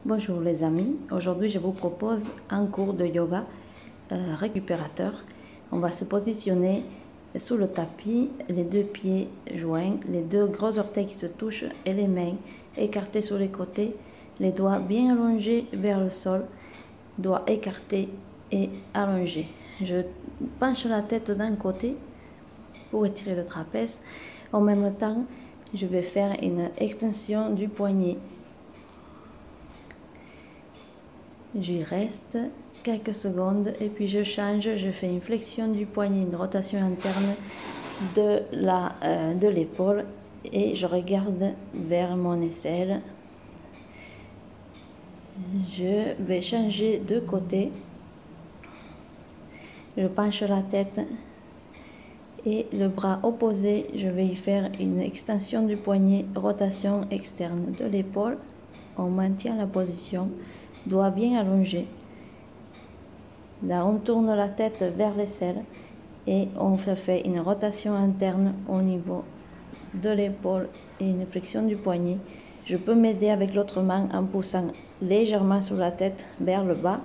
Bonjour les amis, aujourd'hui je vous propose un cours de yoga récupérateur. On va se positionner sous le tapis, les deux pieds joints, les deux gros orteils qui se touchent et les mains écartées sur les côtés, les doigts bien allongés vers le sol, doigts écartés et allongés. Je penche la tête d'un côté pour étirer le trapèze. En même temps, je vais faire une extension du poignet. J'y reste quelques secondes et puis je change, je fais une flexion du poignet, une rotation interne de l'épaule et je regarde vers mon aisselle. Je vais changer de côté, je penche la tête et le bras opposé, je vais y faire une extension du poignet, rotation externe de l'épaule. On maintient la position, doigts bien allongés. Là, on tourne la tête vers l'aisselle et on fait une rotation interne au niveau de l'épaule et une flexion du poignet. Je peux m'aider avec l'autre main en poussant légèrement sur la tête vers le bas.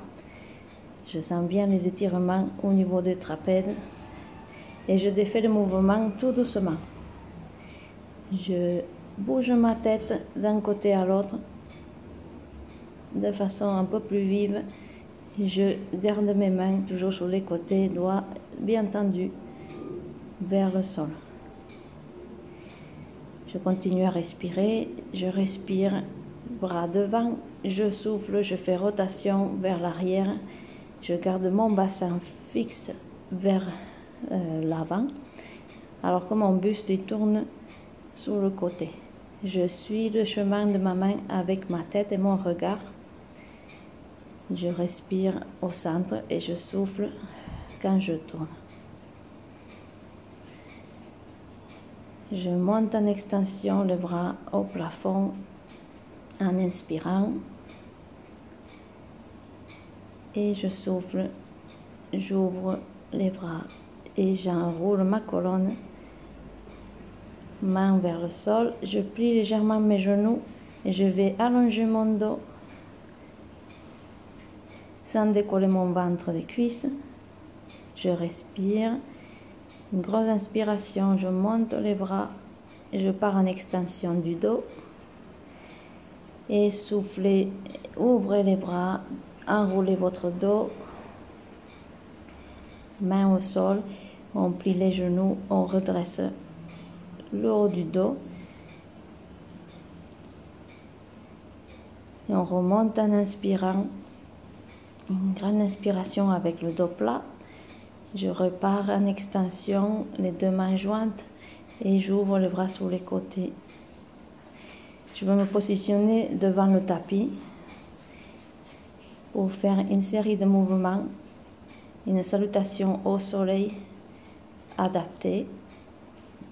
Je sens bien les étirements au niveau du trapèze et je défais le mouvement tout doucement. Je bouge ma tête d'un côté à l'autre de façon un peu plus vive. Je garde mes mains toujours sur les côtés, doigts bien tendus vers le sol. Je continue à respirer, je respire, bras devant, je souffle, je fais rotation vers l'arrière, je garde mon bassin fixe vers l'avant, alors que mon buste il tourne sur le côté. Je suis le chemin de ma main avec ma tête et mon regard. Je respire au centre et je souffle quand je tourne. Je monte en extension le bras au plafond en inspirant et je souffle, j'ouvre les bras et j'enroule ma colonne, main vers le sol, je plie légèrement mes genoux et je vais allonger mon dos sans décoller mon ventre des cuisses. Je respire, une grosse inspiration, je monte les bras et je pars en extension du dos. Et soufflez, ouvrez les bras, enroulez votre dos, main au sol, on plie les genoux, on redresse le haut du dos. Et on remonte en inspirant. Une grande inspiration avec le dos plat. Je repars en extension, les deux mains jointes et j'ouvre les bras sur les côtés. Je vais me positionner devant le tapis pour faire une série de mouvements, une salutation au soleil adaptée.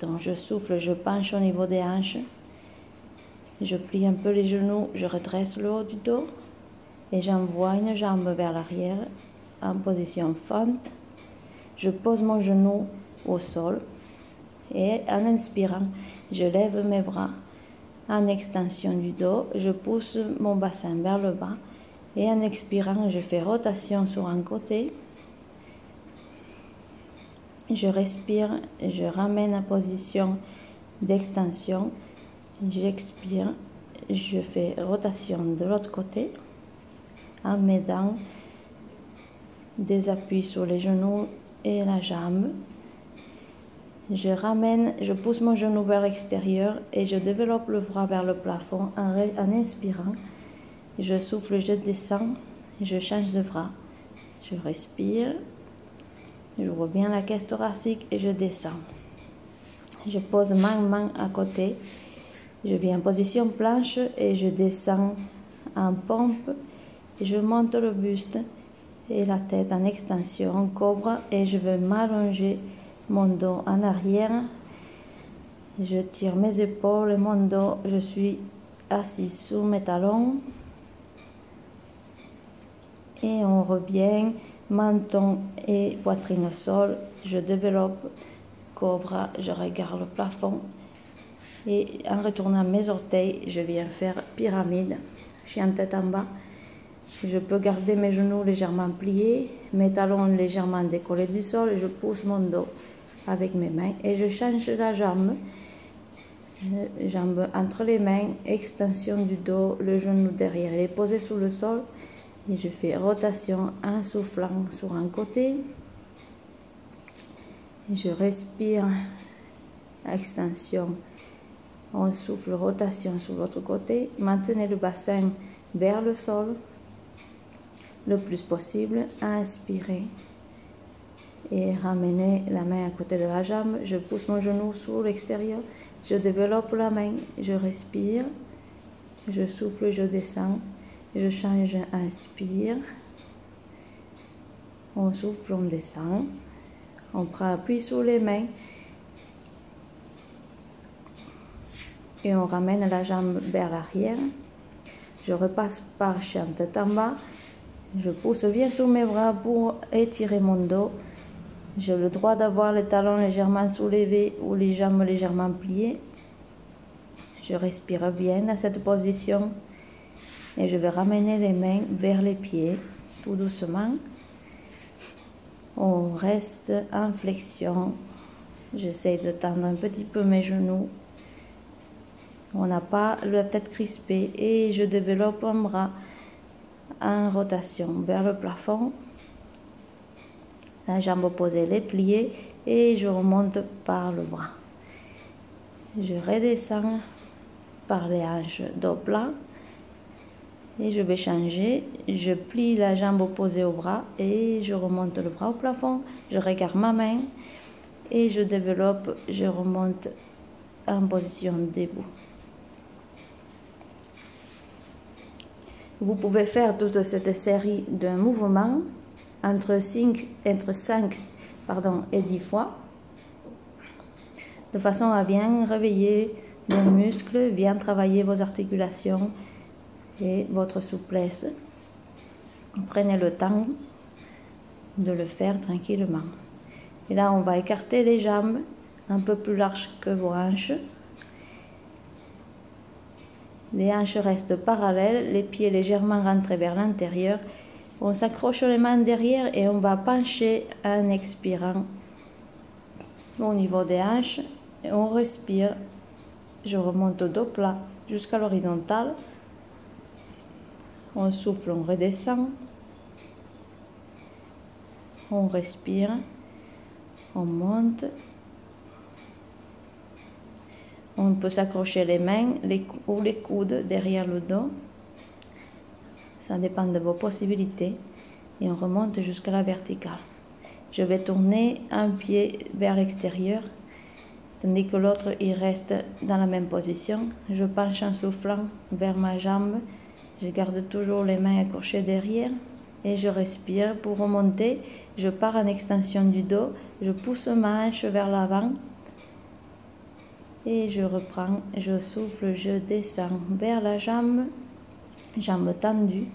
Donc je souffle, je penche au niveau des hanches, je plie un peu les genoux, je redresse le haut du dos. Et j'envoie une jambe vers l'arrière en position fente. Je pose mon genou au sol et en inspirant, je lève mes bras en extension du dos. Je pousse mon bassin vers le bas et en expirant, je fais rotation sur un côté. Je respire, je ramène en position d'extension. J'expire, je fais rotation de l'autre côté. En m'aidant des appuis sur les genoux et la jambe. Je ramène, je pousse mon genou vers l'extérieur et je développe le bras vers le plafond en inspirant. Je souffle, je descends, je change de bras. Je respire, j'ouvre bien la cage thoracique et je descends. Je pose main à côté. Je viens en position planche et je descends en pompe. Je monte le buste et la tête en extension, cobra, et je vais m'allonger mon dos en arrière. Je tire mes épaules et mon dos, je suis assis sous mes talons. Et on revient, menton et poitrine au sol. Je développe cobra, je regarde le plafond. Et en retournant mes orteils, je viens faire pyramide. chien tête en bas. Je peux garder mes genoux légèrement pliés, mes talons légèrement décollés du sol. Je pousse mon dos avec mes mains et je change la jambe. Jambe entre les mains, extension du dos, le genou derrière, il est posé sous le sol. Et je fais rotation en soufflant sur un côté. Je respire, extension, on souffle, rotation sur l'autre côté. Maintenez le bassin vers le sol le plus possible. Inspirez et ramenez la main à côté de la jambe. Je pousse mon genou sur l'extérieur. Je développe la main. Je respire. Je souffle, je descends. Je change, inspire. On souffle, on descend. On prend appui sur les mains. Et on ramène la jambe vers l'arrière. Je repasse par chien tête en bas. Je pousse bien sur mes bras pour étirer mon dos. J'ai le droit d'avoir les talons légèrement soulevés ou les jambes légèrement pliées. Je respire bien dans cette position. Et je vais ramener les mains vers les pieds, tout doucement. On reste en flexion. J'essaie de tendre un petit peu mes genoux. On n'a pas la tête crispée et je développe un bras en rotation vers le plafond. La jambe opposée elle est pliée et je remonte par le bras. Je redescends par les hanches, dos plat. Et je vais changer, je plie la jambe opposée au bras et je remonte le bras au plafond. Je regarde ma main et je développe, je remonte en position debout. Vous pouvez faire toute cette série de mouvements entre 5 et 10 fois, de façon à bien réveiller vos muscles, bien travailler vos articulations et votre souplesse. Prenez le temps de le faire tranquillement. Et là, on va écarter les jambes un peu plus larges que vos hanches. Les hanches restent parallèles, les pieds légèrement rentrés vers l'intérieur. On s'accroche les mains derrière et on va pencher en expirant au niveau des hanches. Et on respire. Je remonte au dos plat jusqu'à l'horizontale. On souffle, on redescend. On respire. On monte. On peut s'accrocher les mains ou les coudes derrière le dos. Ça dépend de vos possibilités. Et on remonte jusqu'à la verticale. Je vais tourner un pied vers l'extérieur, tandis que l'autre il reste dans la même position. Je penche en soufflant vers ma jambe. Je garde toujours les mains accrochées derrière. Et je respire pour remonter. Je pars en extension du dos. Je pousse ma hanche vers l'avant. Et je reprends, je souffle, je descends vers la jambe, jambe tendue,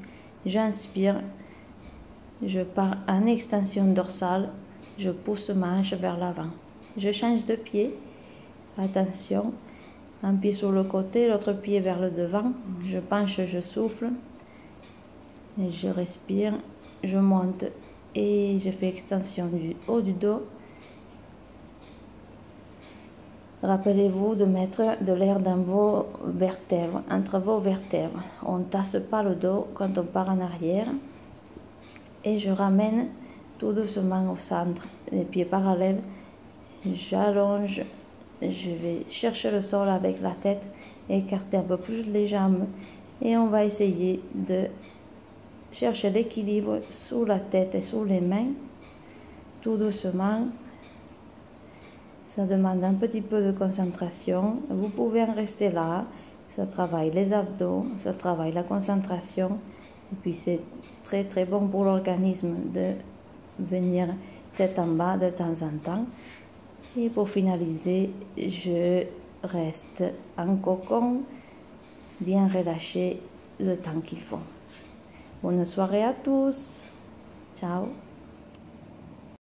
j'inspire, je pars en extension dorsale, je pousse ma hanche vers l'avant. Je change de pied, attention, un pied sur le côté, l'autre pied vers le devant, je penche, je souffle, et je respire, je monte et je fais extension du haut du dos. Rappelez-vous de mettre de l'air dans vos vertèbres, entre vos vertèbres. On ne tasse pas le dos quand on part en arrière. Et je ramène tout doucement au centre, les pieds parallèles. J'allonge, je vais chercher le sol avec la tête, écarter un peu plus les jambes. Et on va essayer de chercher l'équilibre sous la tête et sous les mains, tout doucement. Ça demande un petit peu de concentration. Vous pouvez en rester là. Ça travaille les abdos, ça travaille la concentration. Et puis c'est très très bon pour l'organisme de venir tête en bas de temps en temps. Et pour finaliser, je reste en cocon, bien relâché le temps qu'il faut. Bonne soirée à tous. Ciao.